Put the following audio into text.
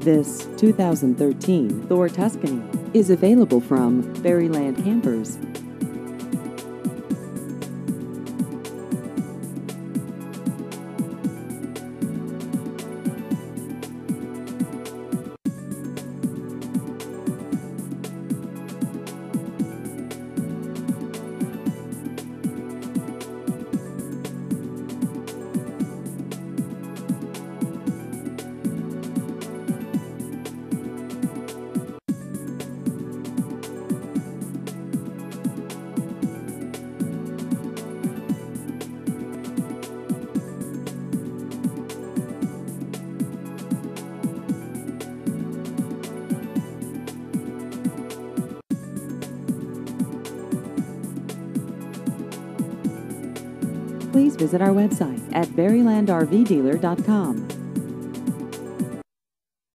This 2013 Thor Tuscany is available from Berryland Campers. Please visit our website at berrylandrvdealer.com.